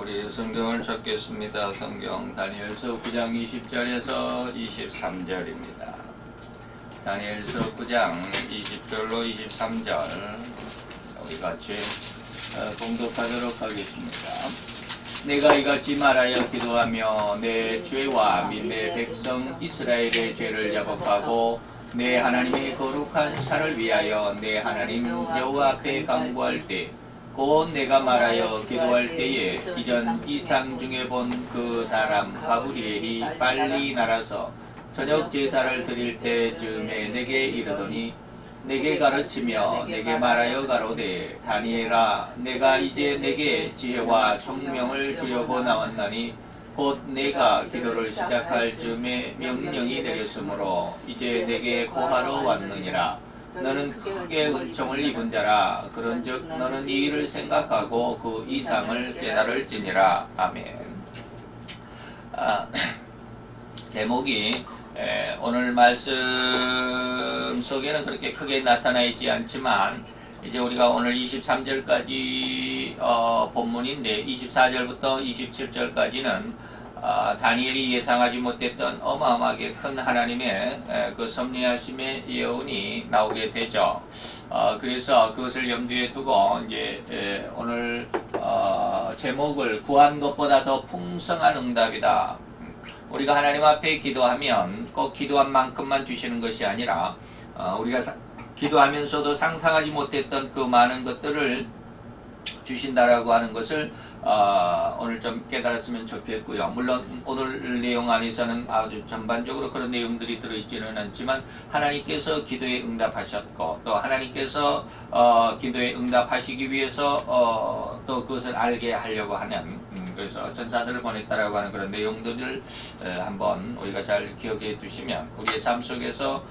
우리 성경을 찾겠습니다. 성경 다니엘서 9장 20절에서 23절입니다. 다니엘서 9장 20절로 23절 우리 같이 봉독하도록 하겠습니다. 내가 이같이 말하여 기도하며 내 죄와 및 내 백성 이스라엘의 죄를 야복하고 내 하나님의 거룩한 산을 위하여 내 하나님 여호와 앞에 간구할 때 곧 내가 말하여 기도할 때에 이전 이상 중에 본 그 사람 가브리엘이 빨리 날아서 저녁 제사를 드릴 때쯤에 내게 이르더니 내게 가르치며 내게 말하여 가로되 다니엘아 내가 이제 내게 지혜와 총명을 주려고 나왔나니 곧 내가 기도를 시작할 즈음에 명령이 내렸으므로 이제 내게 고하러 왔느니라. 너는 크게 은총을 입은 자라. 그런즉 너는 이 일을 생각하고 그 이상을 깨달을지니라. 아멘. 제목이 오늘 말씀 속에는 그렇게 크게 나타나 있지 않지만 이제 우리가 오늘 23절까지 본문인데 24절부터 27절까지는 다니엘이 예상하지 못했던 어마어마하게 큰 하나님의 그 섭리하심의 예언이 나오게 되죠. 그래서 그것을 염두에 두고 이제 오늘 제목을 구한 것보다 더 풍성한 응답이다. 우리가 하나님 앞에 기도하면 꼭 기도한 만큼만 주시는 것이 아니라 우리가 기도하면서도 상상하지 못했던 그 많은 것들을 주신다라고 하는 것을 오늘 좀 깨달았으면 좋겠고요. 물론 오늘 내용 안에서는 아주 전반적으로 그런 내용들이 들어있지는 않지만 하나님께서 기도에 응답하셨고 또 하나님께서 기도에 응답하시기 위해서 또 그것을 알게 하려고 하는 그래서 전사들을 보냈다라고 하는 그런 내용들을 한번 우리가 잘 기억해 두시면 우리의 삶 속에서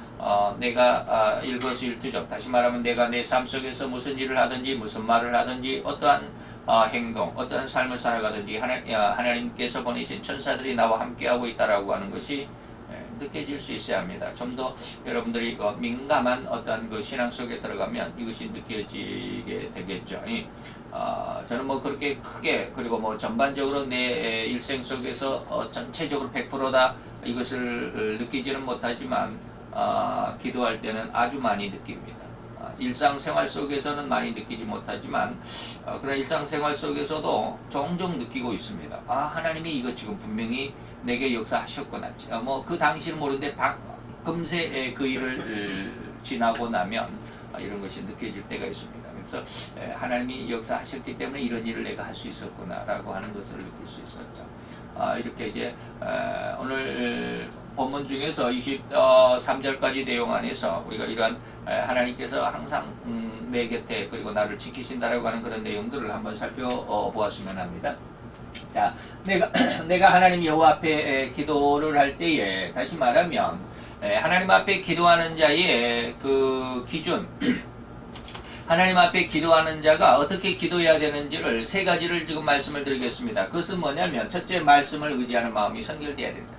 내가 일거수일투족 다시 말하면 내가 내 삶 속에서 무슨 일을 하든지 무슨 말을 하든지 어떠한 행동, 어떠한 삶을 살아가든지 하나님께서 보내신 천사들이 나와 함께하고 있다라고 하는 것이 느껴질 수 있어야 합니다. 좀 더 여러분들이 민감한 어떠한 그 신앙 속에 들어가면 이것이 느껴지게 되겠죠. 저는 뭐 그렇게 크게 그리고 뭐 전반적으로 내 일생 속에서 전체적으로 100%다 이것을 느끼지는 못하지만 기도할 때는 아주 많이 느낍니다. 일상생활 속에서는 많이 느끼지 못하지만 그런 일상생활 속에서도 종종 느끼고 있습니다. 하나님이 이거 지금 분명히 내게 역사하셨구나. 뭐 그 당시는 모르는데 금세 그 일을 지나고 나면 이런 것이 느껴질 때가 있습니다. 그래서 하나님이 역사하셨기 때문에 이런 일을 내가 할 수 있었구나라고 하는 것을 느낄 수 있었죠. 이렇게 이제 오늘 본문 중에서 23절까지 내용 안에서 우리가 이러한 하나님께서 항상 내 곁에 그리고 나를 지키신다라고 하는 그런 내용들을 한번 살펴보았으면 합니다. 자, 내가 하나님 여호와 앞에 기도를 할 때에 다시 말하면 하나님 앞에 기도하는 자의 그 기준 하나님 앞에 기도하는 자가 어떻게 기도해야 되는지를 세 가지를 지금 말씀을 드리겠습니다. 그것은 뭐냐면 첫째 말씀을 의지하는 마음이 선결되어야 된다.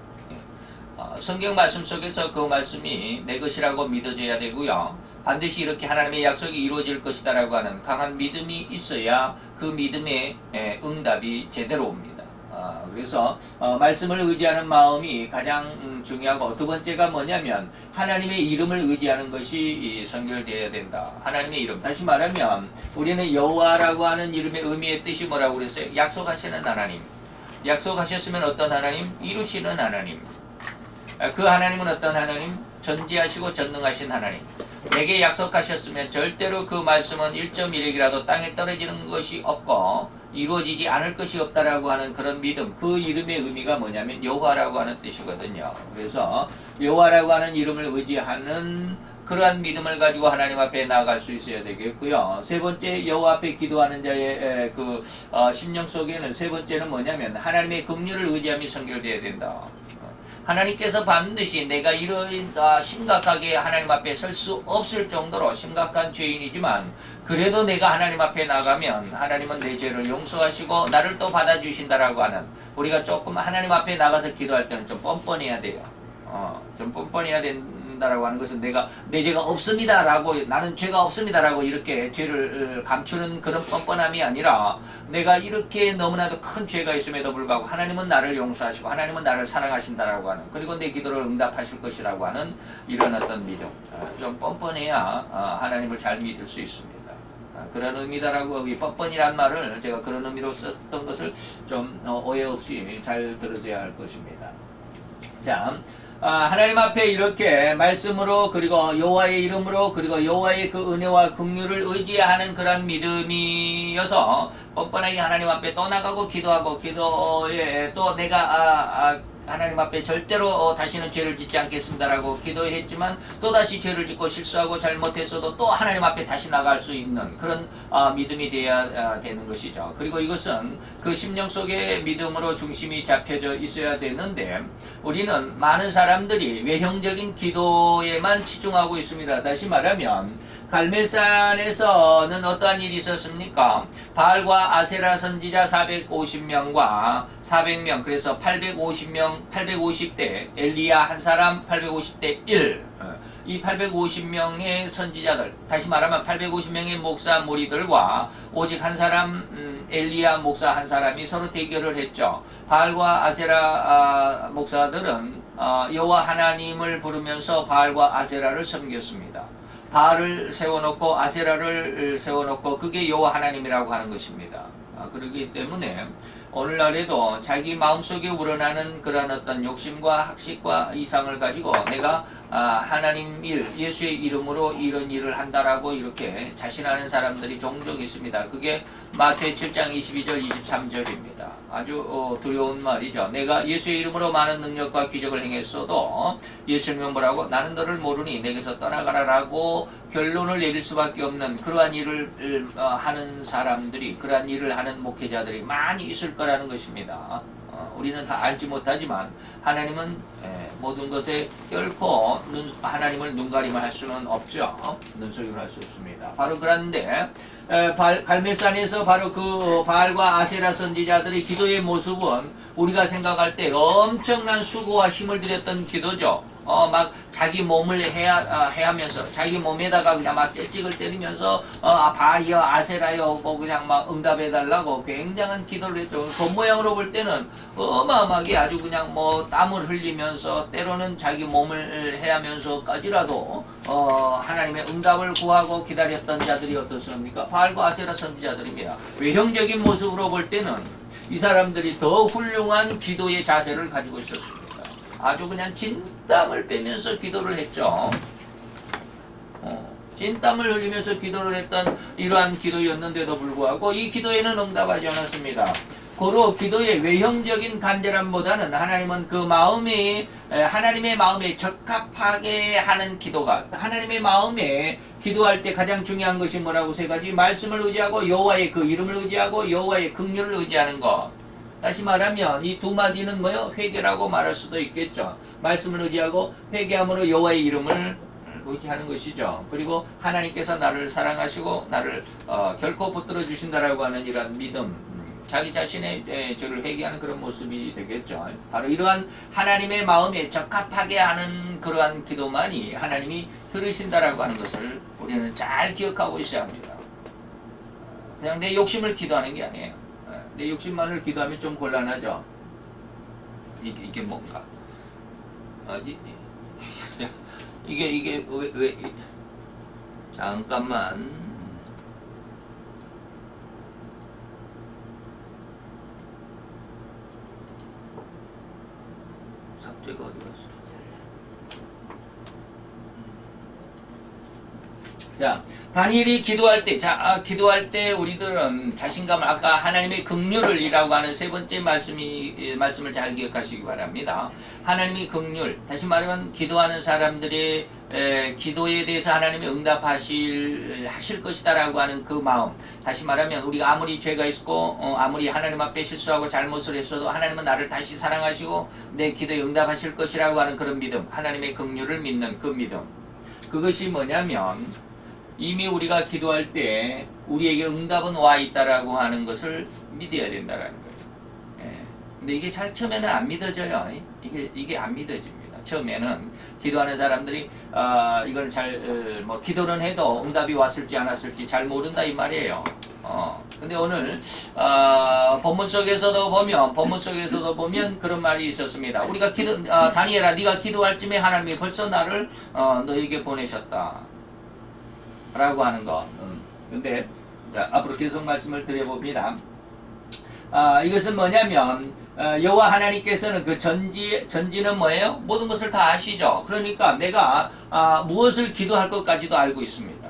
성경 말씀 속에서 그 말씀이 내 것이라고 믿어져야 되고요. 반드시 이렇게 하나님의 약속이 이루어질 것이다 라고 하는 강한 믿음이 있어야 그 믿음의 응답이 제대로 옵니다. 그래서 말씀을 의지하는 마음이 가장 중요하고 두 번째가 뭐냐면 하나님의 이름을 의지하는 것이 선결되어야 된다. 하나님의 이름. 다시 말하면 우리는 여호와라고 하는 이름의 의미의 뜻이 뭐라고 그랬어요? 약속하시는 하나님. 약속하셨으면 어떤 하나님? 이루시는 하나님. 그 하나님은 어떤 하나님? 전지하시고 전능하신 하나님. 내게 약속하셨으면 절대로 그 말씀은 1.1핵이라도 땅에 떨어지는 것이 없고 이루어지지 않을 것이 없다라고 하는 그런 믿음. 그 이름의 의미가 뭐냐면 여호와라고 하는 뜻이거든요. 그래서 여호와라고 하는 이름을 의지하는 그러한 믿음을 가지고 하나님 앞에 나아갈 수 있어야 되겠고요. 세 번째 여호와 앞에 기도하는 자의 그 심령 속에는 세 번째는 뭐냐면 하나님의 긍휼을 의지함이 선결되어야 된다. 하나님께서 반드시 내가 이런 심각하게 하나님 앞에 설 수 없을 정도로 심각한 죄인이지만 그래도 내가 하나님 앞에 나가면 하나님은 내 죄를 용서하시고 나를 또 받아주신다라고 하는 우리가 조금 하나님 앞에 나가서 기도할 때는 좀 뻔뻔해야 돼요. 좀 뻔뻔해야 되는 하신다라고 하는 것은 내가 내 죄가 없습니다라고 나는 죄가 없습니다라고 이렇게 죄를 감추는 그런 뻔뻔함이 아니라 내가 이렇게 너무나도 큰 죄가 있음에도 불구하고 하나님은 나를 용서하시고 하나님은 나를 사랑하신다라고 하는 그리고 내 기도를 응답하실 것이라고 하는 이런 어떤 믿음 좀 뻔뻔해야 하나님을 잘 믿을 수 있습니다. 그런 의미다라고 이 뻔뻔이란 말을 제가 그런 의미로 썼던 것을 좀 오해 없이 잘 들어줘야 할 것입니다. 자, 하나님 앞에 이렇게 말씀으로 그리고 여호와의 이름으로 그리고 여호와의 그 은혜와 긍휼을 의지하는 그런 믿음이어서 뻔뻔하게 하나님 앞에 또 나가고 기도하고 기도에 또 내가 하나님 앞에 절대로 다시는 죄를 짓지 않겠습니다라고 기도했지만 또다시 죄를 짓고 실수하고 잘못했어도 또 하나님 앞에 다시 나갈 수 있는 그런 믿음이 되어야 되는 것이죠. 그리고 이것은 그 심령 속의 믿음으로 중심이 잡혀져 있어야 되는데 우리는 많은 사람들이 외형적인 기도에만 치중하고 있습니다. 다시 말하면 갈멜산에서는 어떠한 일이 있었습니까? 바알과 아세라 선지자 450명과 400명 그래서 850명 850대 엘리야 한 사람 850대 1 이 850명의 선지자들 다시 말하면 850명의 목사 무리들과 오직 한 사람 엘리야 목사 한 사람이 서로 대결을 했죠. 바알과 아세라 목사들은 여호와 하나님을 부르면서 바알과 아세라를 섬겼습니다. 바알을 세워놓고 아세라를 세워놓고 그게 여호와 하나님이라고 하는 것입니다. 그렇기 때문에 오늘날에도 자기 마음속에 우러나는 그런 어떤 욕심과 학식과 이상을 가지고 내가 하나님 일, 예수의 이름으로 이런 일을 한다라고 이렇게 자신하는 사람들이 종종 있습니다. 그게 마태 7장 22절 23절입니다. 아주 두려운 말이죠. 내가 예수의 이름으로 많은 능력과 기적을 행했어도 예수님은 뭐라고? 나는 너를 모르니 내게서 떠나가라라고 결론을 내릴 수밖에 없는 그러한 일을 하는 사람들이 그러한 일을 하는 목회자들이 많이 있을 거라는 것입니다. 우리는 다 알지 못하지만 하나님은 모든 것에 결코 하나님을 눈가림을 할 수는 없죠. 눈속임을 할 수 없습니다. 바로 그런데 갈멜산에서 바로 그 바알과 아세라 선지자들의 기도의 모습은 우리가 생각할 때 엄청난 수고와 힘을 들였던 기도죠. 막 자기 몸을 해하면서 자기 몸에다가 그냥 막 째찍을 때리면서 바알이여 아세라여 그냥 막 응답해달라고 굉장한 기도를 했죠. 겉모양으로 볼 때는 어마어마하게 아주 그냥 뭐 땀을 흘리면서 때로는 자기 몸을 해하면서까지라도 하나님의 응답을 구하고 기다렸던 자들이 어떻습니까? 바알과 아세라 선지자들입니다. 외형적인 모습으로 볼 때는 이 사람들이 더 훌륭한 기도의 자세를 가지고 있었습니다. 아주 그냥 진땀을 빼면서 기도를 했죠. 진땀을 흘리면서 기도를 했던 이러한 기도였는데도 불구하고 이 기도에는 응답하지 않았습니다. 고로 기도의 외형적인 간절함보다는 하나님은 그 마음이 하나님의 마음에 적합하게 하는 기도가 하나님의 마음에 기도할 때 가장 중요한 것이 뭐라고 세 가지 말씀을 의지하고 여호와의 그 이름을 의지하고 여호와의 긍휼을 의지하는 것. 다시 말하면 이 두 마디는 뭐요? 회개라고 말할 수도 있겠죠. 말씀을 의지하고 회개함으로 여호와의 이름을 의지하는 것이죠. 그리고 하나님께서 나를 사랑하시고 나를 결코 붙들어 주신다라고 하는 이러한 믿음, 자기 자신의 죄를 회개하는 그런 모습이 되겠죠. 바로 이러한 하나님의 마음에 적합하게 하는 그러한 기도만이 하나님이 들으신다라고 하는 것을 우리는 잘 기억하고 있어야 합니다. 그냥 내 욕심을 기도하는 게 아니에요. 내 욕심만을 기도하면 좀 곤란하죠. 이게 뭔가? 이게 왜 잠깐만. 삭제가 어디 갔어? 자, 다니엘이 기도할 때, 기도할 때 우리들은 자신감을 아까 하나님의 긍휼을이라고 하는 세 번째 말씀을 잘 기억하시기 바랍니다. 하나님의 긍휼, 다시 말하면 기도하는 사람들의 기도에 대해서 하나님이 응답하실 것이다라고 하는 그 마음. 다시 말하면 우리가 아무리 죄가 있고 아무리 하나님 앞에 실수하고 잘못을 했어도 하나님은 나를 다시 사랑하시고 내 기도에 응답하실 것이라고 하는 그런 믿음, 하나님의 긍휼을 믿는 그 믿음. 그것이 뭐냐면 이미 우리가 기도할 때 우리에게 응답은 와 있다라고 하는 것을 믿어야 된다라는 거예요. 근데 이게 잘 처음에는 안 믿어져요. 이게 안 믿어집니다. 처음에는 기도하는 사람들이 이걸 잘 뭐 기도는 해도 응답이 왔을지 안 왔을지 잘 모른다 이 말이에요. 근데 오늘 본문 속에서도 보면 그런 말이 있었습니다. 우리가 다니엘아 네가 기도할 쯤에 하나님이 벌써 나를 너에게 보내셨다 라고 하는 거. 근데 자, 앞으로 계속 말씀을 드려봅니다. 이것은 뭐냐면 여호와 하나님께서는 그 전지는 뭐예요? 모든 것을 다 아시죠. 그러니까 내가 무엇을 기도할 것까지도 알고 있습니다.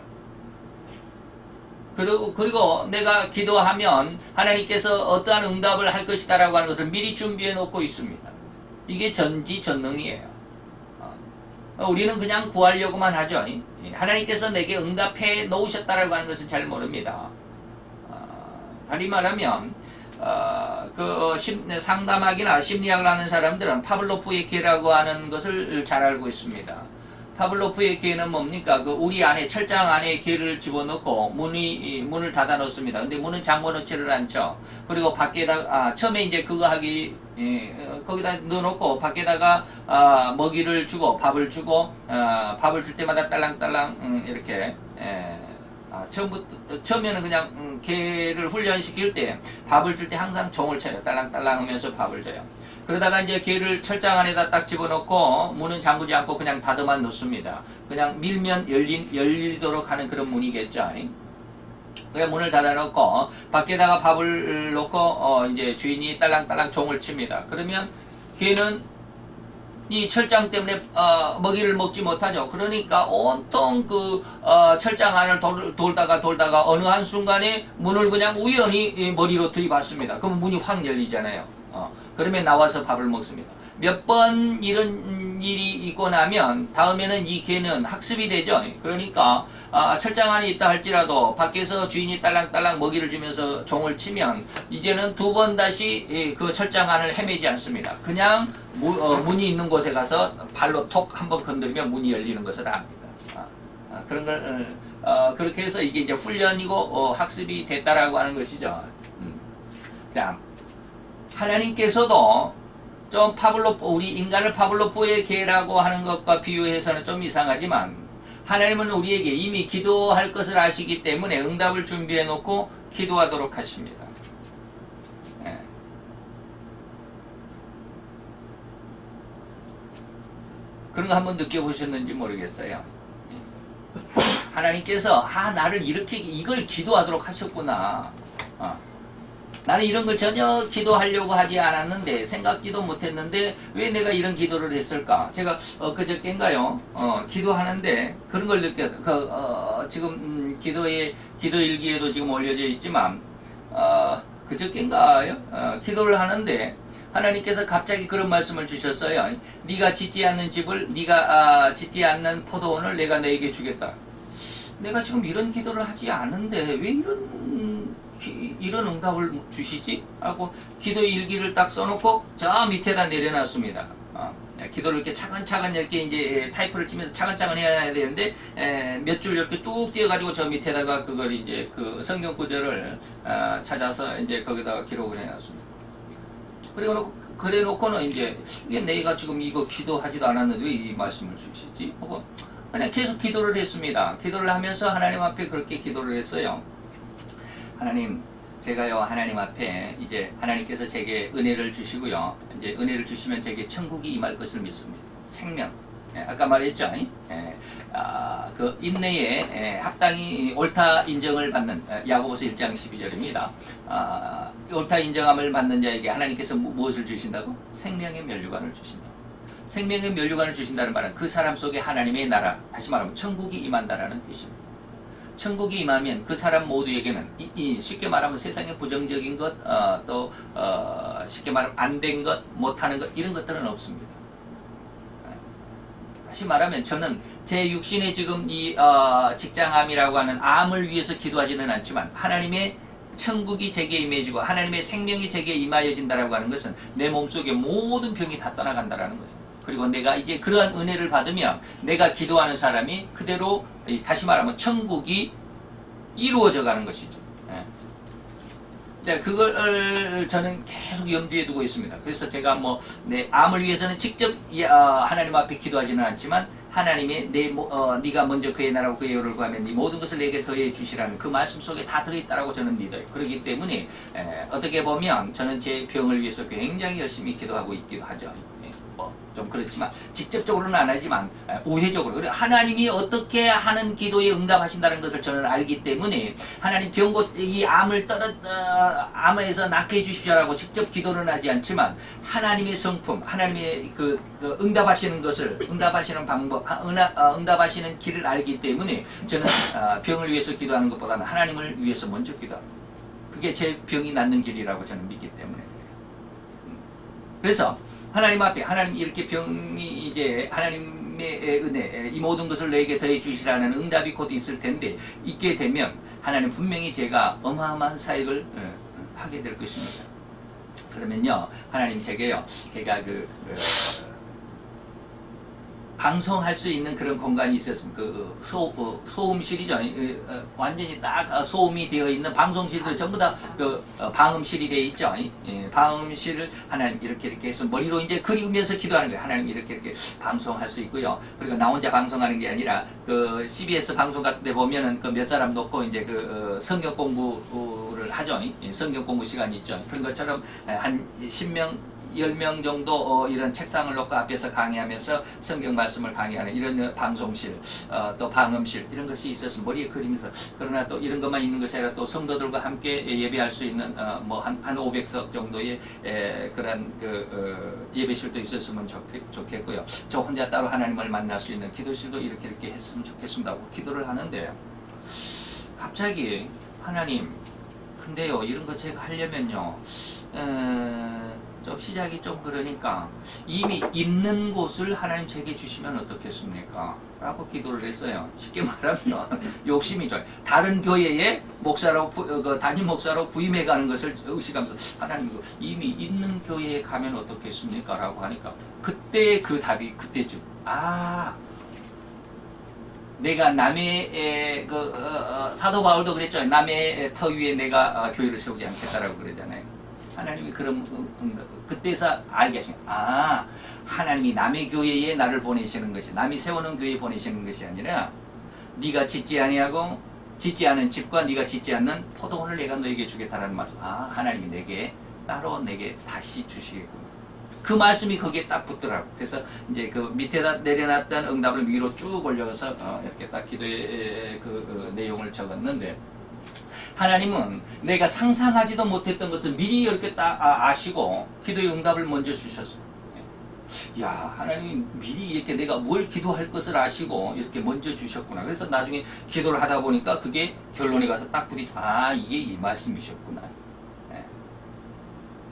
그리고 내가 기도하면 하나님께서 어떠한 응답을 할 것이다 라고 하는 것을 미리 준비해 놓고 있습니다. 이게 전지전능이에요. 우리는 그냥 구하려고만 하죠. 하나님께서 내게 응답해 놓으셨다라고 하는 것은 잘 모릅니다. 다리 말하면 상담학이나 심리학을 하는 사람들은 파블로프의 개라고 하는 것을 잘 알고 있습니다. 파블로프의 개는 뭡니까? 우리 안에 철장 안에 개를 집어넣고 문을 닫아 놓습니다. 근데 문은 잠궈 놓지를 않죠. 그리고 밖에다 처음에 이제 그거 하기 거기다 넣어놓고 밖에다가 먹이를 주고 밥을 주고 밥을 줄 때마다 딸랑딸랑 이렇게 처음에는 그냥 개를 훈련시킬 때 밥을 줄 때 항상 종을 쳐요. 딸랑딸랑 하면서 밥을 줘요. 그러다가 이제 개를 철장 안에다 딱 집어넣고 문은 잠그지 않고 그냥 닫아만 놓습니다. 그냥 밀면 열리도록 하는 그런 문이겠죠. 그래 문을 닫아놓고 밖에다가 밥을 놓고 이제 주인이 딸랑딸랑 종을 칩니다. 그러면 개는 이 철장 때문에 먹이를 먹지 못하죠. 그러니까 온통 철장 안을 돌다가 어느 한순간에 문을 그냥 우연히 머리로 들이받습니다. 그러면 문이 확 열리잖아요. 그러면 나와서 밥을 먹습니다. 몇 번 이런 일이 있고 나면 다음에는 이 개는 학습이 되죠. 그러니까 철장 안에 있다 할지라도 밖에서 주인이 딸랑딸랑 먹이를 주면서 종을 치면 이제는 두 번 다시 그 철장 안을 헤매지 않습니다. 그냥 문이 있는 곳에 가서 발로 톡 한번 건드리면 문이 열리는 것을 압니다. 그런 걸 그렇게 해서 이게 이제 훈련이고 학습이 됐다라고 하는 것이죠. 자, 하나님께서도 좀 우리 인간을 파블로프의 개라고 하는 것과 비유해서는 좀 이상하지만 하나님은 우리에게 이미 기도할 것을 아시기 때문에 응답을 준비해 놓고 기도하도록 하십니다. 네. 그런 거 한번 느껴보셨는지 모르겠어요. 하나님께서 나를 이걸 기도하도록 하셨구나. 나는 이런 걸 전혀 기도하려고 하지 않았는데 생각지도 못했는데 왜 내가 이런 기도를 했을까? 제가 그저께인가요? 기도하는데 그런 걸 느꼈어요. 지금 기도 일기에도 지금 올려져 있지만 그저께인가요? 기도를 하는데 하나님께서 갑자기 그런 말씀을 주셨어요. 네가 짓지 않는 집을 네가 짓지 않는 포도원을 내가 너에게 주겠다. 내가 지금 이런 기도를 하지 않은데 왜 이런 응답을 주시지? 하고 기도 일기를 딱 써놓고 저 밑에다 내려놨습니다. 기도를 이렇게 차근차근 이렇게 이제 타이프를 치면서 차근차근 해야 되는데 몇 줄 이렇게 뚝 띄어가지고 저 밑에다가 그걸 이제 그 성경 구절을 찾아서 이제 거기다가 기록을 해놨습니다. 그래 놓고는 이제 이게 내가 지금 이거 기도하지도 않았는데 왜 이 말씀을 주시지? 하고 그냥 계속 기도를 했습니다. 기도를 하면서 하나님 앞에 그렇게 기도를 했어요. 하나님, 제가요 하나님 앞에 이제 하나님께서 제게 은혜를 주시고요. 이제 은혜를 주시면 제게 천국이 임할 것을 믿습니다. 생명. 아까 말했죠. 그 인내에 합당히 옳다 인정을 받는 야고보서 1장 12절입니다. 옳다 인정함을 받는 자에게 하나님께서 무엇을 주신다고? 생명의 면류관을 주신다. 생명의 면류관을 주신다는 말은 그 사람 속에 하나님의 나라, 다시 말하면 천국이 임한다라는 뜻입니다. 천국이 임하면 그 사람 모두에게는 쉽게 말하면 세상의 부정적인 것, 또 쉽게 말하면 안 된 것, 못하는 것 이런 것들은 없습니다. 다시 말하면 저는 제 육신의 지금 이 직장암이라고 하는 암을 위해서 기도하지는 않지만 하나님의 천국이 제게 임해지고 하나님의 생명이 제게 임하여진다라고 하는 것은 내 몸속의 모든 병이 다 떠나간다라는 거죠. 그리고 내가 이제 그러한 은혜를 받으면 내가 기도하는 사람이 그대로 다시 말하면 천국이 이루어져 가는 것이죠. 네, 그걸 저는 계속 염두에 두고 있습니다. 그래서 제가 뭐 내 암을 위해서는 직접 하나님 앞에 기도하지는 않지만 하나님이 네가 먼저 그의 나라와 그의 의를 구하면 이 모든 것을 내게 더해 주시라는 그 말씀 속에 다 들어있다라고 저는 믿어요. 그렇기 때문에 어떻게 보면 저는 제 병을 위해서 굉장히 열심히 기도하고 있기도 하죠. 좀 그렇지만 직접적으로는 안 하지만 우회적으로 하나님이 어떻게 하는 기도에 응답하신다는 것을 저는 알기 때문에 하나님 이 암에서 낫게 해주십시오라고 직접 기도는 하지 않지만 하나님의 성품, 하나님의 그 응답하시는 것을 응답하시는 방법, 응답하시는 길을 알기 때문에 저는 병을 위해서 기도하는 것보다는 하나님을 위해서 먼저 기도합니다. 그게 제 병이 낫는 길이라고 저는 믿기 때문에. 그래서 하나님 앞에 하나님 이렇게 병이 이제 하나님의 은혜 이 모든 것을 내게 더해 주시라는 응답이 곧 있을 텐데 있게 되면 하나님 분명히 제가 어마어마한 사역을 하게 될 것입니다. 그러면요 하나님 제가 방송할 수 있는 그런 공간이 있었습니다. 소음실이죠. 완전히 딱 소음이 되어 있는 방송실들 전부 다 방음실이 되어 있죠. 방음실을 하나님 이렇게 해서 머리로 이제 그리우면서 기도하는 거예요. 하나님 이렇게 방송할 수 있고요. 그리고 나 혼자 방송하는 게 아니라 CBS 방송 같은 데 보면은 몇 사람 놓고 이제 성경 공부를 하죠. 성경 공부 시간이 있죠. 그런 것처럼 한 10명 10명 정도 이런 책상을 놓고 앞에서 강의하면서 성경 말씀을 강의하는 이런 방송실, 또 방음실 이런 것이 있었으면 머리에 그리면서 그러나 또 이런 것만 있는 것이 아니라 또 성도들과 함께 예배할 수 있는 뭐 한 500석 정도의 그런 예배실도 있었으면 좋겠고요. 저 혼자 따로 하나님을 만날 수 있는 기도실도 이렇게 했으면 좋겠습니다 하고 기도를 하는데 갑자기 하나님 근데요 이런 거 제가 하려면요 좀 시작이 좀 그러니까 이미 있는 곳을 하나님 제게 주시면 어떻겠습니까? 라고 기도를 했어요. 쉽게 말하면 욕심이 좋아요. 다른 교회에 목사로 담임 목사로 부임해 가는 것을 의식하면서 하나님 이미 있는 교회에 가면 어떻겠습니까? 라고 하니까 그때 그 답이 그때쯤 내가 남의 사도 바울도 그랬죠. 남의 터 위에 내가 교회를 세우지 않겠다라고 그러잖아요. 하나님이 그런 그때서 알게 하신 하나님이 남의 교회에 나를 보내시는 것이 남이 세우는 교회에 보내시는 것이 아니라 네가 짓지 아니하고 짓지 않은 집과 네가 짓지 않는 포도원을 내가 너에게 주겠다라는 말씀. 하나님이 내게 따로 내게 다시 주시겠구나. 그 말씀이 거기에 딱 붙더라고. 그래서 이제 그 밑에다 내려놨던 응답을 위로 쭉 올려서 이렇게 딱 기도의 그 내용을 적었는데. 하나님은 내가 상상하지도 못했던 것을 미리 이렇게 딱 아시고 기도의 응답을 먼저 주셨어요. 야, 하나님이 미리 이렇게 내가 뭘 기도할 것을 아시고 이렇게 먼저 주셨구나. 그래서 나중에 기도를 하다 보니까 그게 결론에 가서 딱 부딪혀. 이게 이 말씀이셨구나.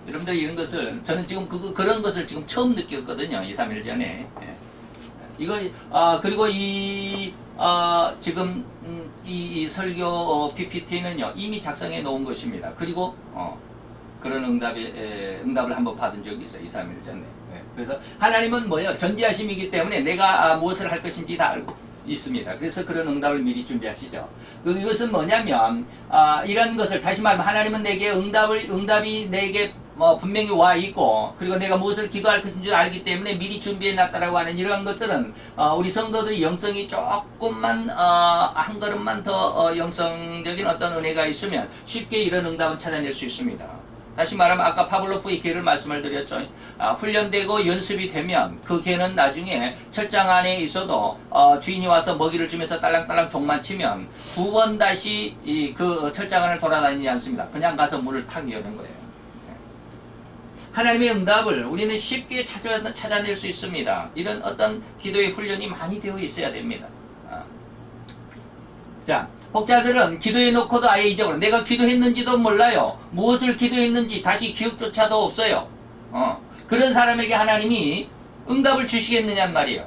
여러분들 이런 것을 저는 지금 그런 것을 지금 처음 느꼈거든요. 2, 3일 전에. 이거 그리고 지금 이 설교 PPT는요 이미 작성해 놓은 것입니다. 그리고 그런 응답을 한번 받은 적이 있어요. 2, 3일 전에. 그래서 하나님은 뭐예요? 전지하심이기 때문에 내가 무엇을 할 것인지 다 알고 있습니다. 그래서 그런 응답을 미리 준비하시죠. 이것은 뭐냐면 이런 것을 다시 말하면 하나님은 내게 응답이 내게 분명히 와 있고 그리고 내가 무엇을 기도할 것인 줄 알기 때문에 미리 준비해 놨다라고 하는 이러한 것들은 우리 성도들이 영성이 조금만 한 걸음만 더 영성적인 어떤 은혜가 있으면 쉽게 이런 응답은 찾아낼 수 있습니다. 다시 말하면 아까 파블로프의 개를 말씀을 드렸죠. 훈련되고 연습이 되면 그 개는 나중에 철장 안에 있어도 주인이 와서 먹이를 주면서 딸랑딸랑 종만 치면 2번 다시 그 철장 안을 돌아다니지 않습니다. 그냥 가서 문을 탁 여는 거예요. 하나님의 응답을 우리는 쉽게 찾아낼 수 있습니다. 이런 어떤 기도의 훈련이 많이 되어 있어야 됩니다. 자, 혹자들은 기도해놓고도 아예 잊어버려. 내가 기도했는지도 몰라요. 무엇을 기도했는지 다시 기억조차도 없어요. 그런 사람에게 하나님이 응답을 주시겠느냐는 말이에요.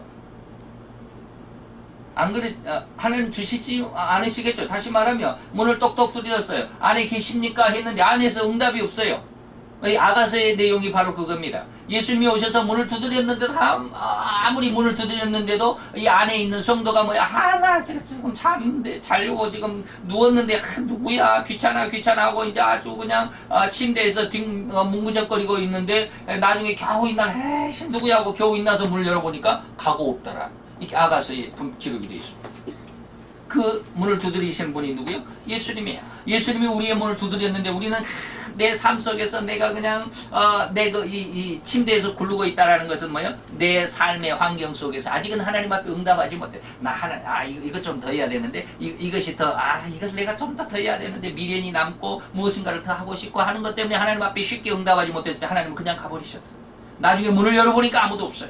안 그래, 하나님 주시지 않으시겠죠. 다시 말하면 문을 똑똑 두드렸어요. 안에 계십니까? 했는데 안에서 응답이 없어요. 아가서의 내용이 바로 그겁니다. 예수님이 오셔서 문을 두드렸는데도 아무리 문을 두드렸는데도 이 안에 있는 성도가 뭐야? 나 지금 잤는데 자려고 지금 누웠는데 누구야? 귀찮아 하고 이제 아주 그냥 침대에서 뭉구적거리고 있는데 나중에 겨우 있나? 에이씨 누구야 하고 겨우 있나서 문을 열어보니까 가고 없더라. 이렇게 아가서에 기록이 되어 있습니다. 그 문을 두드리신 분이 누구요? 예수님이에요. 예수님이 우리의 문을 두드렸는데 우리는 내 삶 속에서 내가 그냥 이 침대에서 굴르고 있다라는 것은 뭐예요? 내 삶의 환경 속에서 아직은 하나님 앞에 응답하지 못해. 이거 좀 더 해야 되는데 이것이 더 이걸 내가 좀 더 해야 되는데 미련이 남고 무엇인가를 더 하고 싶고 하는 것 때문에 하나님 앞에 쉽게 응답하지 못했을 때 하나님은 그냥 가버리셨어요. 나중에 문을 열어보니까 아무도 없어요.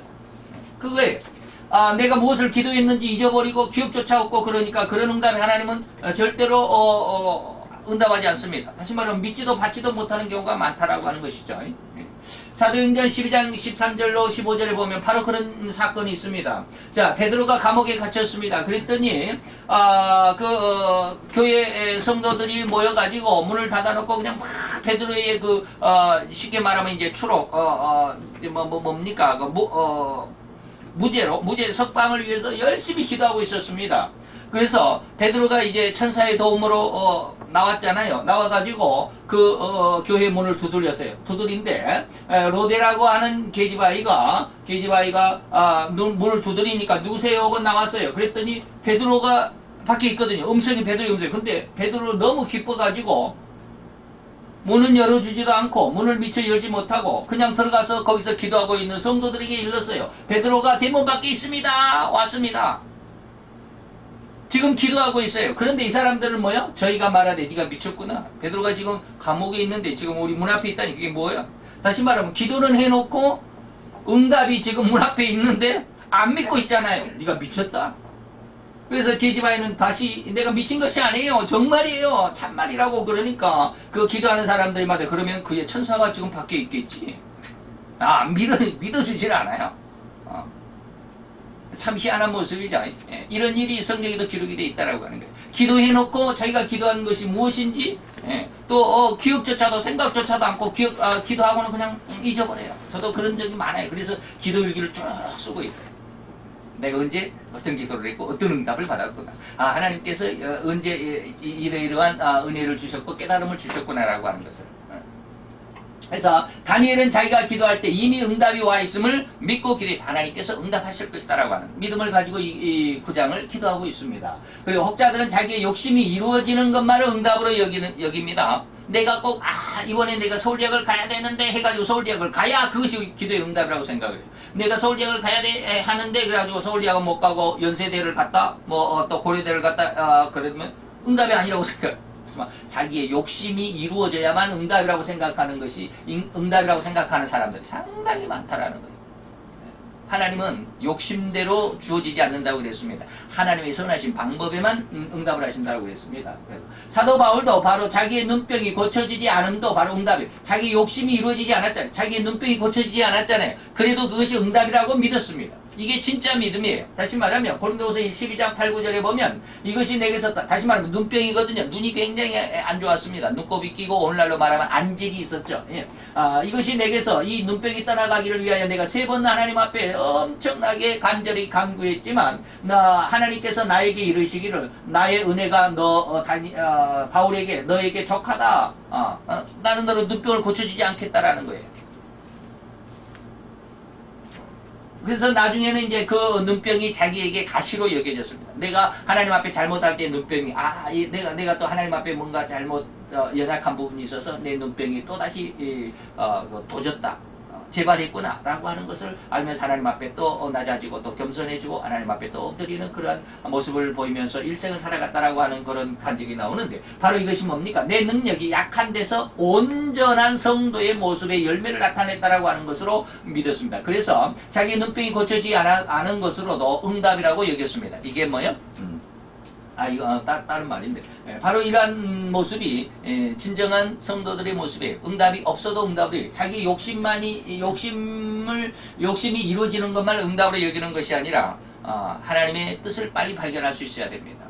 그거예요. 내가 무엇을 기도했는지 잊어버리고 기억조차 없고 그러니까 그런 응답에 하나님은 절대로 응답하지 않습니다. 다시 말하면 믿지도 받지도 못하는 경우가 많다라고 하는 것이죠. 사도행전 12장 13절로 15절에 보면 바로 그런 사건이 있습니다. 자, 베드로가 감옥에 갇혔습니다. 그랬더니 교회 성도들이 모여가지고 문을 닫아놓고 그냥 막 베드로의 쉽게 말하면 이제 추록 뭡니까 무죄 석방을 위해서 열심히 기도하고 있었습니다. 그래서 베드로가 이제 천사의 도움으로 나왔잖아요. 나와가지고 교회 문을 두드렸어요. 두드린데 로데라고 하는 계집아이가 문을 두드리니까 누구세요? 하고 나왔어요. 그랬더니 베드로가 밖에 있거든요. 베드로의 음성이. 근데 베드로 너무 기뻐가지고 문은 열어주지도 않고 문을 미처 열지 못하고 그냥 들어가서 거기서 기도하고 있는 성도들에게 일렀어요. 베드로가 대문 밖에 있습니다. 왔습니다. 지금 기도하고 있어요. 그런데 이 사람들은 뭐야? 저희가 말하되 네가 미쳤구나. 베드로가 지금 감옥에 있는데 지금 우리 문 앞에 있다니 그게 뭐야? 다시 말하면 기도는 해놓고 응답이 지금 문 앞에 있는데 안 믿고 있잖아요. 네가 미쳤다. 그래서 계집아이는 다시 내가 미친 것이 아니에요. 정말이에요. 참말이라고 그러니까 그 기도하는 사람들마다 그러면 그의 천사가 지금 밖에 있겠지. 믿어주질 않아요. 참 희한한 모습이죠. 이런 일이 성경에도 기록이 되어 있다라고 하는 거예요. 기도해놓고 자기가 기도한 것이 무엇인지 또 기억조차도 생각조차도 않고 기도하고는 그냥 잊어버려요. 저도 그런 적이 많아요. 그래서 기도 일기를 쭉 쓰고 있어요. 내가 언제 어떤 기도를 했고 어떤 응답을 받았구나. 하나님께서 언제 이러이러한 은혜를 주셨고 깨달음을 주셨구나라고 하는 것을. 그래서 다니엘은 자기가 기도할 때 이미 응답이 와 있음을 믿고 기도해서 하나님께서 응답하실 것이다라고 하는 믿음을 가지고 이 구장을 기도하고 있습니다. 그리고 혹자들은 자기의 욕심이 이루어지는 것만을 응답으로 여깁니다. 내가 꼭 이번에 내가 서울대학을 가야 되는데 해가지고 서울대학을 가야 그것이 기도의 응답이라고 생각해요. 내가 서울대학을 가야 돼 하는데 그래가지고 서울대학은 못 가고 연세대를 갔다 또 고려대를 갔다 그러면 응답이 아니라고 생각해요. 자기의 욕심이 이루어져야만 응답이라고 생각하는 것이 응답이라고 생각하는 사람들이 상당히 많다라는 거예요. 하나님은 욕심대로 주어지지 않는다고 그랬습니다. 하나님의 선하신 방법에만 응답을 하신다고 그랬습니다. 그래서 사도 바울도 바로 자기의 눈병이 고쳐지지 않음도 바로 응답이에요. 자기 욕심이 이루어지지 않았잖아요. 자기의 눈병이 고쳐지지 않았잖아요. 그래도 그것이 응답이라고 믿었습니다. 이게 진짜 믿음이에요. 다시 말하면 고린도후서 12장 8, 9절에 보면 이것이 내게서 다시 말하면 눈병이거든요. 눈이 굉장히 안 좋았습니다. 눈곱이 끼고 오늘날로 말하면 안질이 있었죠. 이것이 내게서 이 눈병이 떠나가기를 위하여 내가 3번 하나님 앞에 엄청나게 간절히 간구했지만 하나님께서 나에게 이르시기를 나의 은혜가 바울에게 너에게 족하다. 나는 너를 눈병을 고쳐주지 않겠다라는 거예요. 그래서 나중에는 이제 그 눈병이 자기에게 가시로 여겨졌습니다. 내가 하나님 앞에 잘못할 때 눈병이 내가 또 하나님 앞에 뭔가 잘못 연약한 부분이 있어서 내 눈병이 또다시 도졌다. 재발했구나 라고 하는 것을 알면서 하나님 앞에 또 낮아지고 또 겸손해지고 하나님 앞에 또 엎드리는 그러한 모습을 보이면서 일생을 살아갔다라고 하는 그런 간증이 나오는데 바로 이것이 뭡니까? 내 능력이 약한 데서 온전한 성도의 모습의 열매를 나타냈다라고 하는 것으로 믿었습니다. 그래서 자기 눈병이 고쳐지지 않은 것으로도 응답이라고 여겼습니다. 이게 뭐예요? 이거 다른 말인데 바로 이러한 모습이 진정한 성도들의 모습이에요. 응답이 없어도 응답이 자기 욕심이 이루어지는 것만 응답으로 여기는 것이 아니라 하나님의 뜻을 빨리 발견할 수 있어야 됩니다.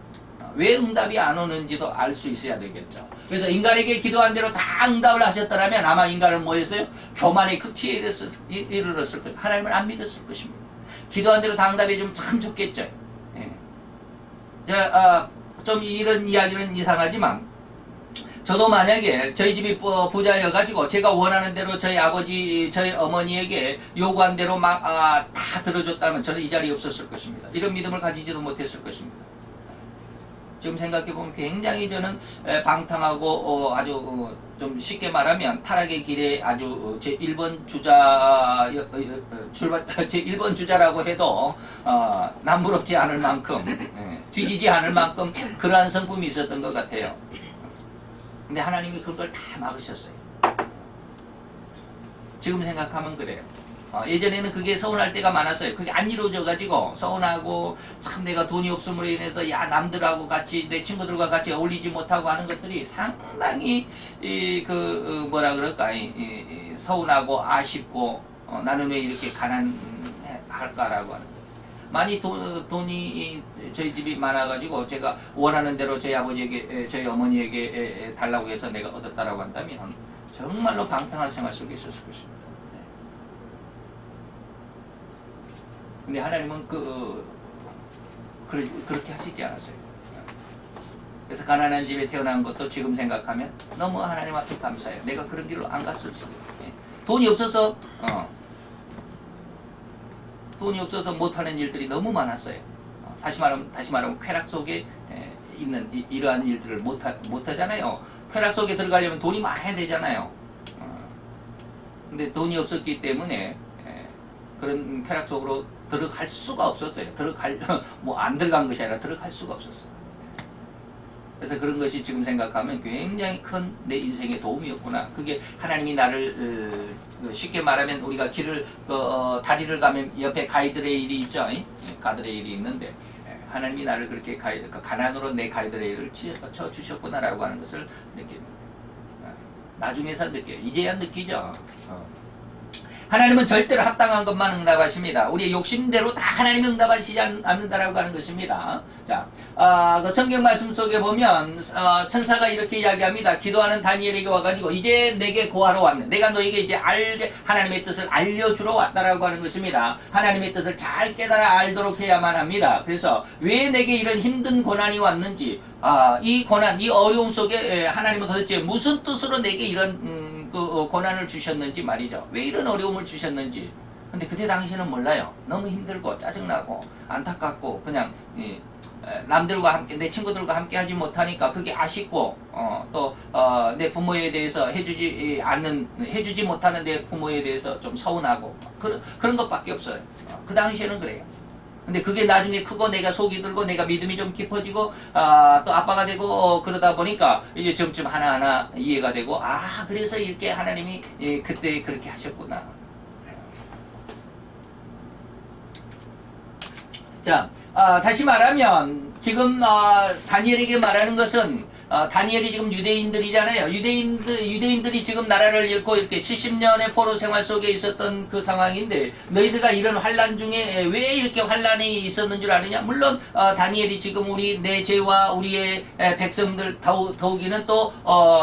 왜 응답이 안 오는지도 알 수 있어야 되겠죠. 그래서 인간에게 기도한 대로 다 응답을 하셨더라면 아마 인간은 뭐였어요? 교만의 극치에 이르렀을 거예요. 하나님을 안 믿었을 것입니다. 기도한 대로 다 응답해주면 참 좋겠죠. 예. 좀 이런 이야기는 이상하지만 저도 만약에 저희 집이 부자여가지고 제가 원하는 대로 저희 아버지, 저희 어머니에게 요구한 대로 다 들어줬다면 저는 이 자리에 없었을 것입니다. 이런 믿음을 가지지도 못했을 것입니다. 지금 생각해보면 굉장히 저는 방탕하고 아주 좀 쉽게 말하면 타락의 길에 아주 제 1번 주자 제 1번 주자라고 해도 남부럽지 않을 만큼 뒤지지 않을 만큼 그러한 성품이 있었던 것 같아요. 근데 하나님이 그런 걸 다 막으셨어요. 지금 생각하면 그래요. 예전에는 그게 서운할 때가 많았어요. 그게 안 이루어져가지고 서운하고 참 내가 돈이 없음으로 인해서 야 남들하고 같이 내 친구들과 같이 어울리지 못하고 하는 것들이 상당히 뭐라 그럴까 서운하고 아쉽고 나는 왜 이렇게 가난할까라고 하는 거예요. 많이 돈이 저희 집이 많아가지고 제가 원하는 대로 저희 아버지에게 저희 어머니에게 달라고 해서 내가 얻었다라고 한다면 정말로 방탕한 생활 속에 있었을 것입니다. 근데 하나님은 그렇게 하시지 않았어요. 그래서 가난한 집에 태어난 것도 지금 생각하면 너무 하나님 앞에 감사해요. 내가 그런 길로 안 갔을 수도. 돈이 없어서 못하는 일들이 너무 많았어요. 다시 말하면 쾌락 속에 있는 이러한 일들을 못하잖아요. 쾌락 속에 들어가려면 돈이 많아야 되잖아요. 근데 돈이 없었기 때문에 그런 쾌락 속으로 들어갈 수가 없었어요. 안 들어간 것이 아니라 들어갈 수가 없었어요. 그래서 그런 것이 지금 생각하면 굉장히 큰 내 인생의 도움이었구나. 그게 하나님이 나를 쉽게 말하면 우리가 다리를 가면 옆에 가이드레일이 있죠. 가이드레일이 있는데 하나님이 나를 그렇게 가난으로 내 가이드레일을 쳐 주셨구나라고 하는 것을 느낍니다. 나중에서 느껴요. 이제야 느끼죠. 하나님은 절대로 합당한 것만 응답하십니다. 우리의 욕심대로 다 하나님이 응답하시지 않는다라고 하는 것입니다. 자, 그 성경 말씀 속에 보면 천사가 이렇게 이야기합니다. 기도하는 다니엘에게 와가지고 이제 내게 고하러 왔네. 내가 너에게 이제 하나님의 뜻을 알려주러 왔다라고 하는 것입니다. 하나님의 뜻을 잘 깨달아 알도록 해야만 합니다. 그래서 왜 내게 이런 힘든 고난이 왔는지, 이 고난, 이 어려움 속에 하나님은 도대체 무슨 뜻으로 내게 이런 고난을 주셨는지 말이죠. 왜 이런 어려움을 주셨는지. 근데 그때 당시는 몰라요. 너무 힘들고 짜증나고 안타깝고 그냥 남들과 함께 내 친구들과 함께 하지 못하니까 그게 아쉽고 또 내 부모에 대해서 해주지 못하는 내 부모에 대해서 좀 서운하고 그런 것밖에 없어요. 그 당시에는 그래요. 근데 그게 나중에 크고 내가 속이 들고 내가 믿음이 좀 깊어지고 또 아빠가 되고 그러다 보니까 이제 점점 하나하나 이해가 되고 그래서 이렇게 하나님이 그때 그렇게 하셨구나. 자, 다시 말하면 지금 다니엘에게 말하는 것은 다니엘이 지금 유대인들이잖아요. 유대인들이 지금 나라를 잃고 이렇게 70년의 포로 생활 속에 있었던 그 상황인데 너희들과 이런 환란 중에 왜 이렇게 환란이 있었는 줄 아느냐? 물론 다니엘이 지금 내 죄와 우리의 백성들 더욱이는 또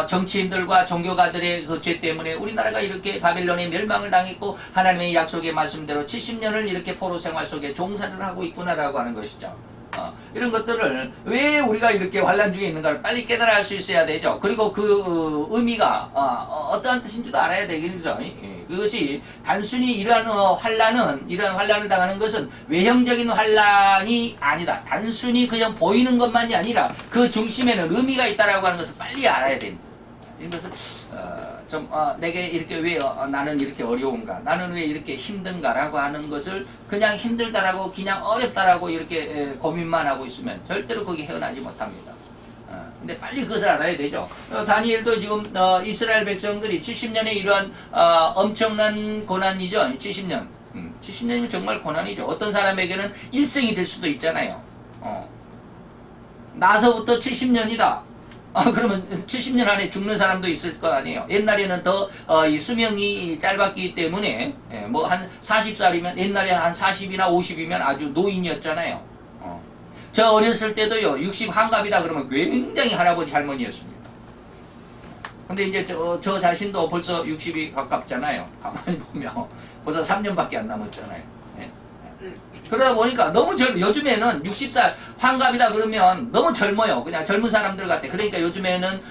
정치인들과 종교가들의 그 죄 때문에 우리나라가 이렇게 바벨론의 멸망을 당했고 하나님의 약속의 말씀대로 70년을 이렇게 포로 생활 속에 종사를 하고 있구나라고 하는 것이죠. 이런 것들을 왜 우리가 이렇게 환란 중에 있는가를 빨리 깨달아 알 수 있어야 되죠. 그리고 그 의미가 어떠한 뜻인지도 알아야 되겠죠. 그것이 단순히 이러한 환란을 당하는 것은 외형적인 환란이 아니다. 단순히 그냥 보이는 것만이 아니라 그 중심에는 의미가 있다라고 하는 것을 빨리 알아야 됩니다. 이것은 내게 이렇게 왜 나는 이렇게 어려운가, 나는 왜 이렇게 힘든가라고 하는 것을 그냥 힘들다라고 그냥 어렵다라고 이렇게 고민만 하고 있으면 절대로 거기 헤어나지 못합니다. 근데 빨리 그것을 알아야 되죠. 다니엘도 지금 이스라엘 백성들이 70년의 이러한 엄청난 고난이죠. 70년. 70년이면 정말 고난이죠. 어떤 사람에게는 일생이 될 수도 있잖아요. 나서부터 70년이다. 그러면 70년 안에 죽는 사람도 있을 거 아니에요. 옛날에는 더 이 수명이 짧았기 때문에 뭐 한 40살이면 옛날에 한 40이나 50이면 아주 노인이었잖아요. 저 어렸을 때도요 60 환갑이다 그러면 굉장히 할아버지 할머니였습니다. 근데 이제 저 자신도 벌써 60이 가깝잖아요. 가만히 보면 벌써 3년밖에 안 남았잖아요. 네. 그러다 보니까 너무 요즘에는 60살 환갑이다 그러면 너무 젊어요. 그냥 젊은 사람들 같아. 그러니까 요즘에는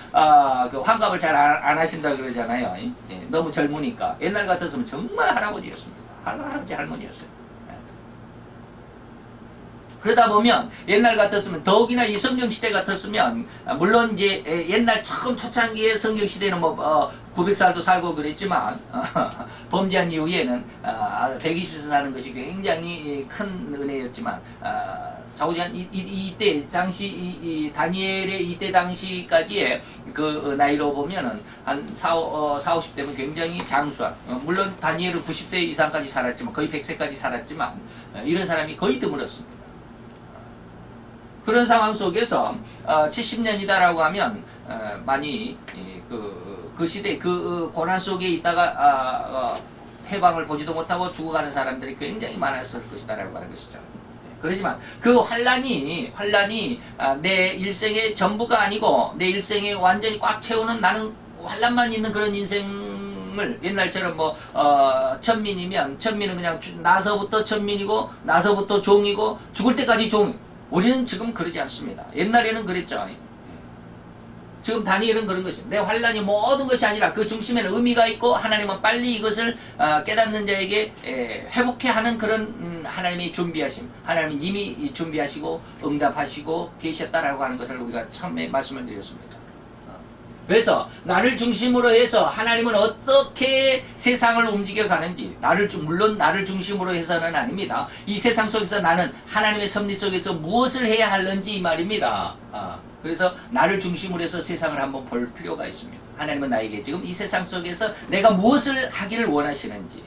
그 환갑을 잘 안 하신다 그러잖아요. 예, 너무 젊으니까. 옛날 같았으면 정말 할아버지였습니다. 할아버지 할머니였어요. 그러다 보면 옛날 같았으면 더욱이나 이 성경시대 같았으면 물론 이제 옛날 처음 초창기의 성경시대는 뭐 900살도 살고 그랬지만 범죄한 이후에는 120세 사는 것이 굉장히 큰 은혜였지만 좌우지간 이때 당시 이 다니엘의 이때 당시까지의 그 나이로 보면은 한 50대면 굉장히 장수한 물론 다니엘은 90세 이상까지 살았지만 거의 100세까지 살았지만 이런 사람이 거의 드물었습니다. 그런 상황 속에서 70년이다라고 하면 많이 그 시대 그 고난 속에 있다가 해방을 보지도 못하고 죽어가는 사람들이 굉장히 많았을 것이다라고 하는 것이죠. 그렇지만 그 환란이 내 일생의 전부가 아니고 내 일생에 완전히 꽉 채우는 나는 환란만 있는 그런 인생을 옛날처럼 뭐 천민이면 천민은 그냥 나서부터 천민이고 나서부터 종이고 죽을 때까지 종. 우리는 지금 그러지 않습니다. 옛날에는 그랬죠. 지금 다니엘은 그런 것입니다. 내 환란이 모든 것이 아니라 그 중심에는 의미가 있고 하나님은 빨리 이것을 깨닫는 자에게 회복해 하는 그런 하나님이 준비하심. 하나님은 이미 준비하시고 응답하시고 계셨다라고 하는 것을 우리가 처음에 말씀을 드렸습니다. 그래서 나를 중심으로 해서 하나님은 어떻게 세상을 움직여 가는지 물론 나를 중심으로 해서는 아닙니다. 이 세상 속에서 나는 하나님의 섭리 속에서 무엇을 해야 하는지 이 말입니다. 그래서 나를 중심으로 해서 세상을 한번 볼 필요가 있습니다. 하나님은 나에게 지금 이 세상 속에서 내가 무엇을 하기를 원하시는지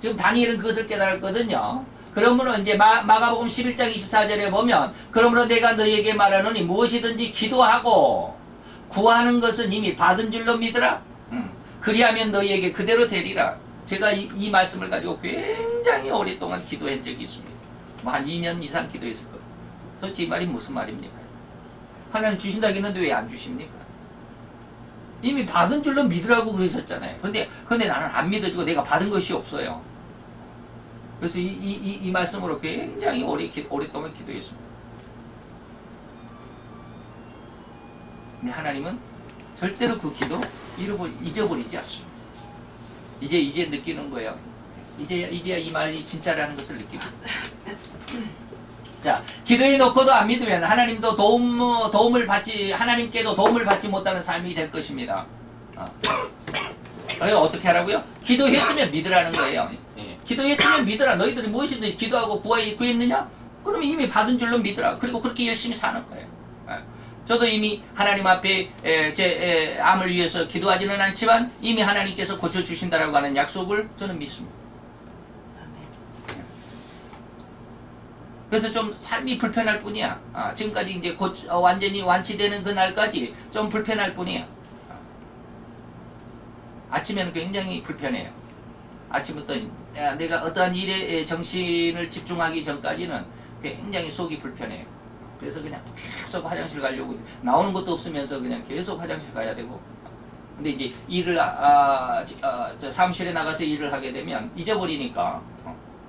지금 다니엘은 그것을 깨달았거든요. 그러므로 이제 마가복음 11장 24절에 보면 그러므로 내가 너희에게 말하노니 무엇이든지 기도하고 구하는 것은 이미 받은 줄로 믿으라. 그리하면 너희에게 그대로 되리라. 제가 이 말씀을 가지고 굉장히 오랫동안 기도한 적이 있습니다. 뭐 한 2년 이상 기도했을 거예요. 도대체 이 말이 무슨 말입니까? 하나님 주신다고 했는데 왜 안 주십니까? 이미 받은 줄로 믿으라고 그러셨잖아요. 근데 나는 안 믿어지고 내가 받은 것이 없어요. 그래서 이 말씀으로 굉장히 오랫동안 기도했습니다. 근데 하나님은 절대로 그 기도 잊어버리지 않습니다. 이제 느끼는 거예요. 이제야 이 말이 진짜라는 것을 느낍니다. 자, 기도해 놓고도 안 믿으면 하나님도 도움을 받지, 하나님께도 도움을 받지 못하는 삶이 될 것입니다. 그래서 어떻게 하라고요? 기도했으면 믿으라는 거예요. 기도했으면 믿으라. 너희들이 무엇이든지 기도하고 구했느냐? 그러면 이미 받은 줄로 믿으라. 그리고 그렇게 열심히 사는 거예요. 저도 이미 하나님 앞에 제 암을 위해서 기도하지는 않지만 이미 하나님께서 고쳐주신다라고 하는 약속을 저는 믿습니다. 그래서 좀 삶이 불편할 뿐이야. 지금까지 이제 완전히 완치되는 그 날까지 좀 불편할 뿐이야. 아침에는 굉장히 불편해요. 아침부터 내가 어떠한 일에 정신을 집중하기 전까지는 굉장히 속이 불편해요. 그래서 그냥 계속 화장실 가려고 나오는 것도 없으면서 그냥 계속 화장실 가야 되고. 근데 이제 일을 저 사무실에 나가서 일을 하게 되면 잊어버리니까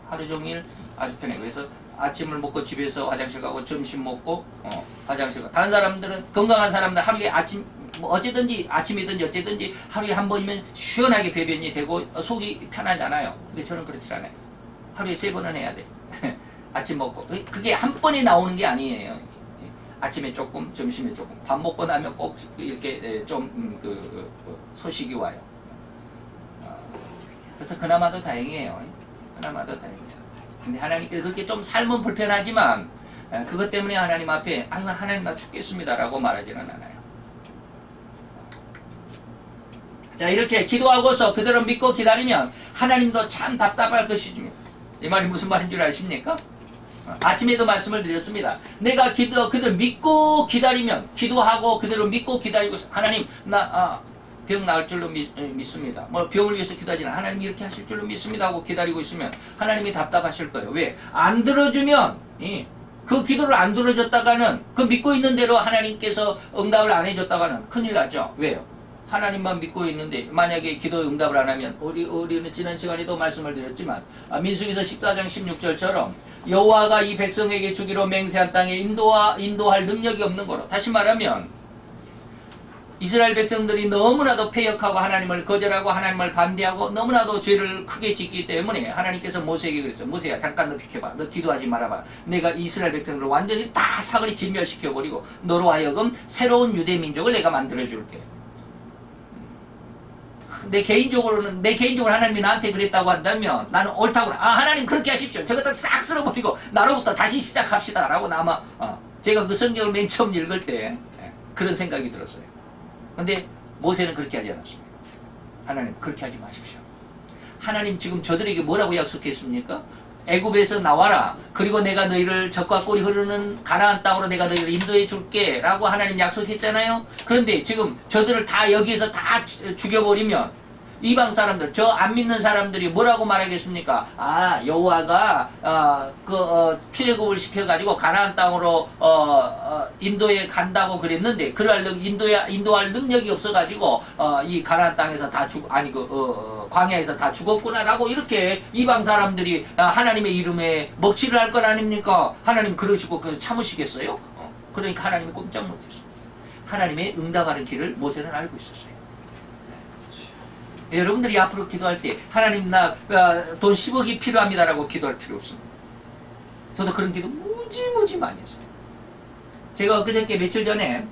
하루 종일 아주 편해. 그래서 아침을 먹고 집에서 화장실 가고 점심 먹고 화장실 가고. 다른 사람들은 건강한 사람들 하루에 아침 뭐 어쨌든지 아침이든지 어쨌든지 하루에 한 번이면 시원하게 배변이 되고 속이 편하잖아요. 근데 저는 그렇지 않아요. 하루에 3번은 해야 돼. 아침 먹고 그게 한 번에 나오는 게 아니에요. 아침에 조금, 점심에 조금, 밥 먹고 나면 꼭 이렇게 좀 소식이 와요. 그래서 그나마도 다행이에요. 그나마도 다행이에요. 근데 하나님께서 그렇게 좀 삶은 불편하지만 그것 때문에 하나님 앞에 아유 하나님 나 죽겠습니다라고 말하지는 않아요. 자, 이렇게 기도하고서 그대로 믿고 기다리면 하나님도 참 답답할 것이지. 이 말이 무슨 말인 줄 아십니까? 아침에도 말씀을 드렸습니다. 내가 그대로 믿고 기다리면, 기도하고 그대로 믿고 기다리고, 하나님 나 병 나을 줄로 믿습니다. 뭐 병을 위해서 기도하지는 하나님 이렇게 하실 줄로 믿습니다 하고 기다리고 있으면 하나님이 답답하실 거예요. 왜? 안 들어주면 그 기도를 안 들어줬다가는 그 믿고 있는 대로 하나님께서 응답을 안 해줬다가는 큰일 나죠. 왜요? 하나님만 믿고 있는데 만약에 기도 응답을 안 하면 우리는 지난 시간에도 말씀을 드렸지만 민수기서 14장 16절처럼 여호와가 이 백성에게 주기로 맹세한 땅에 인도할 능력이 없는 거로, 다시 말하면 이스라엘 백성들이 너무나도 패역하고 하나님을 거절하고 하나님을 반대하고 너무나도 죄를 크게 짓기 때문에 하나님께서 모세에게 그랬어요. 모세야, 잠깐 너 비켜봐. 너 기도하지 말아봐. 내가 이스라엘 백성들을 완전히 다 사거리 진멸시켜버리고 너로 하여금 새로운 유대 민족을 내가 만들어줄게. 내 개인적으로 하나님이 나한테 그랬다고 한다면 나는 옳다고 하나님 그렇게 하십시오. 저것들 싹 쓸어버리고 나로부터 다시 시작합시다 라고 아마 제가 그 성경을 맨 처음 읽을 때 그런 생각이 들었어요. 근데 모세는 그렇게 하지 않았습니다. 하나님 그렇게 하지 마십시오. 하나님 지금 저들에게 뭐라고 약속했습니까? 애굽에서 나와라. 그리고 내가 너희를 젖과 꿀이 흐르는 가나안 땅으로 내가 너희를 인도해 줄게 라고 하나님 약속했잖아요. 그런데 지금 저들을 다 여기에서 다 죽여버리면 이방 사람들, 저 안 믿는 사람들이 뭐라고 말하겠습니까? 여호와가 출애굽을 시켜가지고 가나안 땅으로 인도에 간다고 그랬는데 인도할 능력이 없어가지고 이 가나안 땅에서 다 광야에서 다 죽었구나라고 이렇게 이방 사람들이 하나님의 이름에 먹칠을 할 건 아닙니까? 하나님 그러시고 참으시겠어요? 그러니까 하나님이 꼼짝 못했어요. 하나님의 응답하는 길을 모세는 알고 있었어요. 여러분들이 앞으로 기도할 때 하나님 나 돈 10억이 필요합니다라고 기도할 필요 없습니다. 저도 그런 기도 무지 많이 했어요. 제가 그저께 며칠 전에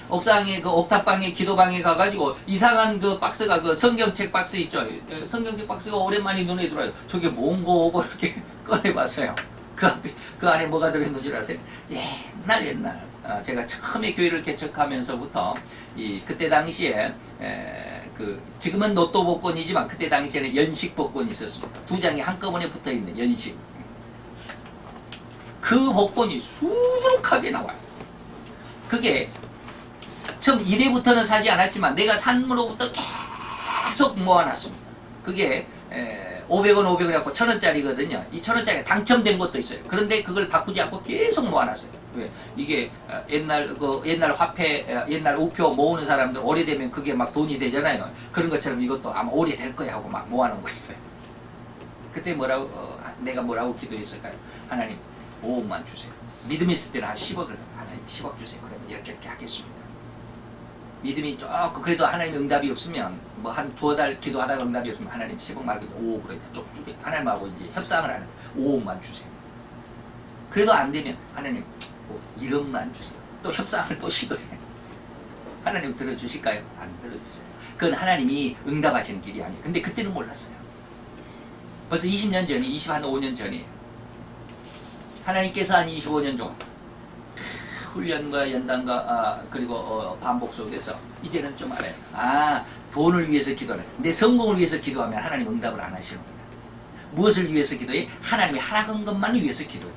옥상에 그 옥탑방에 기도방에 가가지고 이상한 그 박스가 그 성경책 박스 있죠. 성경책 박스가 오랜만에 눈에 들어요. 저게 뭔고 이렇게 꺼내봤어요. 그 안에 뭐가 들어있는 줄 아세요? 옛날 제가 처음에 교회를 개척하면서부터 그때 당시에 지금은 로또 복권이지만 그때 당시에는 연식 복권이 있었습니다. 두 장이 한꺼번에 붙어있는 연식. 그 복권이 수두룩하게 나와요. 그게 처음 1회부터는 사지 않았지만 내가 산으로부터 계속 모아놨습니다. 그게 500원 500원 갖고 1000원짜리거든요. 이 1000원짜리 당첨된 것도 있어요. 그런데 그걸 바꾸지 않고 계속 모아놨어요. 왜? 이게 옛날 화폐, 옛날 우표 모으는 사람들 오래되면 그게 막 돈이 되잖아요. 그런 것처럼 이것도 아마 오래될 거야 하고 막 모아놓은 거 있어요. 그때 내가 뭐라고 기도했을까요? 하나님 5억만 주세요. 믿음이 있을 때는 한 10억을 하나님 10억 주세요. 그러면 이렇게 하겠습니다. 믿음이 조금 그래도 하나님 응답이 없으면 뭐 한 두어 달 기도하다가 응답이 없으면 하나님 10억 말고 5억으로 조금 줄게. 하나님하고 이제 협상을 하는 5억만 주세요. 그래도 안 되면 하나님 1억만 주세요. 또 협상을 또 시도해. 하나님 들어주실까요? 안 들어주세요. 그건 하나님이 응답하시는 길이 아니에요. 근데 그때는 몰랐어요. 벌써 20년 전이 25년 전이에요. 하나님께서 한 25년 동안 훈련과 연단과 그리고 반복 속에서 이제는 좀 알아요. 돈을 위해서 기도하는, 내 성공을 위해서 기도하면 하나님 응답을 안 하시는 겁니다. 무엇을 위해서 기도해? 하나님이 하라는 것만을 위해서 기도해.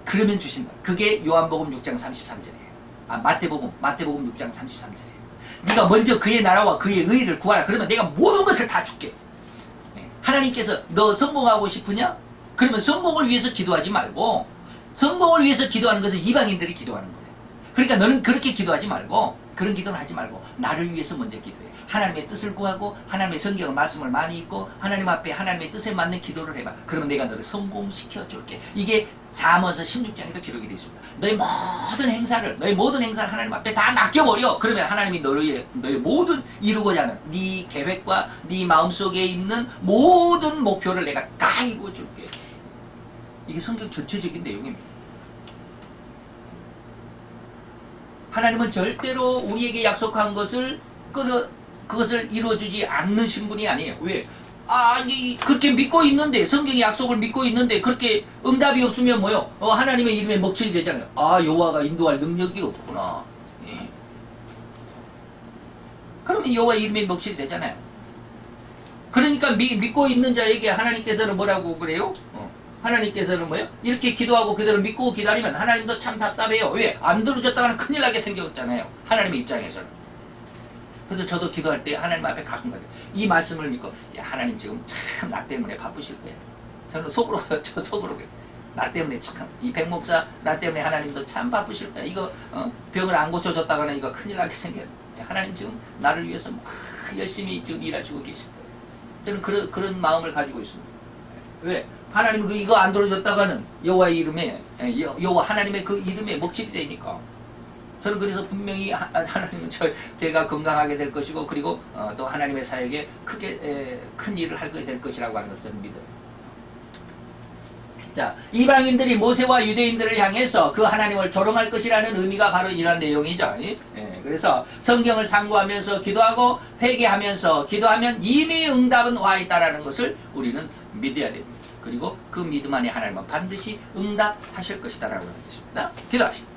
그러면 주신다. 그게 요한복음 6장 33절이에요. 마태복음 6장 33절이에요. 네가 먼저 그의 나라와 그의 의를 구하라. 그러면 내가 모든 것을 다 줄게. 하나님께서 너 성공하고 싶으냐? 그러면 성공을 위해서 기도하지 말고, 성공을 위해서 기도하는 것은 이방인들이 기도하는 거예요. 그러니까 너는 그렇게 기도하지 말고, 그런 기도는 하지 말고 나를 위해서 먼저 기도해. 하나님의 뜻을 구하고 하나님의 성경의 말씀을 많이 읽고 하나님 앞에 하나님의 뜻에 맞는 기도를 해봐. 그러면 내가 너를 성공시켜 줄게. 이게 잠언서 16장에도 기록이 되어 있습니다. 너의 모든 행사를 하나님 앞에 다 맡겨버려. 그러면 하나님이 너의 모든 이루고자 하는 네 계획과 네 마음속에 있는 모든 목표를 내가 다 이루어 줄게. 이게 성경 전체적인 내용입니다. 하나님은 절대로 우리에게 약속한 것을 그것을 이루어주지 않으신 분이 아니에요. 왜? 그렇게 믿고 있는데, 성경의 약속을 믿고 있는데 그렇게 응답이 없으면 뭐요? 하나님의 이름에 먹칠이 되잖아요. 여호와가 인도할 능력이 없구나. 그러면 여호와 이름에 먹칠이 되잖아요. 그러니까 믿고 있는 자에게 하나님께서는 뭐라고 그래요? 하나님께서는 뭐예요? 이렇게 기도하고 그대로 믿고 기다리면 하나님도 참 답답해요. 왜? 안 들어줬다가는 큰일 나게 생겼잖아요. 하나님의 입장에서는. 그래서 저도 기도할 때 하나님 앞에 가끔 가요. 이 말씀을 믿고 하나님 지금 참 나 때문에 바쁘실 거예요. 저는 속으로 그래요. 나 때문에 참, 이 백 목사 나 때문에 하나님도 참 바쁘실 거야. 이거 병을 안 고쳐줬다가는 이거 큰일 나게 생겼네. 하나님 지금 나를 위해서 막 열심히 지금 일하시고 계실 거예요. 저는 그런 마음을 가지고 있습니다. 왜? 하나님 이거 안 들어줬다가는 여호와의 이름에 여호와 하나님의 그 이름에 먹칠이 되니까. 저는 그래서 분명히 하나님은 제가 건강하게 될 것이고 그리고 또 하나님의 사역에 크게 큰 일을 하게 될 것이라고 하는 것을 믿어요. 자, 이방인들이 모세와 유대인들을 향해서 그 하나님을 조롱할 것이라는 의미가 바로 이런 내용이죠. 그래서 성경을 상고하면서 기도하고 회개하면서 기도하면 이미 응답은 와 있다라는 것을 우리는 믿어야 됩니다. 그리고 그 믿음 안에 하나님은 반드시 응답하실 것이다라고 하는 것입니다. 기도합시다.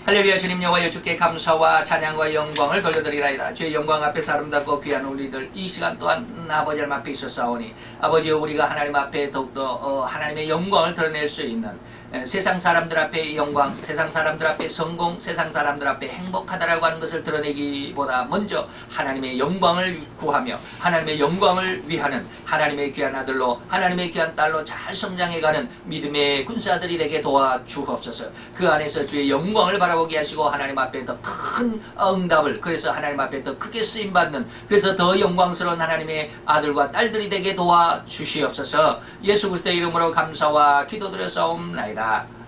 할렐루야. 주님 여호와여, 주께 감사와 찬양과 영광을 돌려드리라이다. 주의 영광 앞에서 아름답고 귀한 우리들 이 시간 또한 아버지 하나님 앞에 있었사오니 아버지여, 우리가 하나님 앞에 더욱더 하나님의 영광을 드러낼 수 있는 세상 사람들 앞에 영광, 세상 사람들 앞에 성공, 세상 사람들 앞에 행복하다라고 하는 것을 드러내기보다 먼저 하나님의 영광을 구하며 하나님의 영광을 위하는 하나님의 귀한 아들로 하나님의 귀한 딸로 잘 성장해가는 믿음의 군사들이 되게 도와주옵소서. 그 안에서 주의 영광을 바라보게 하시고 하나님 앞에 더 큰 응답을, 그래서 하나님 앞에 더 크게 쓰임받는, 그래서 더 영광스러운 하나님의 아들과 딸들이 되게 도와주시옵소서. 예수 그리스도의 이름으로 감사와 기도드려 싸움나이다.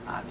아멘.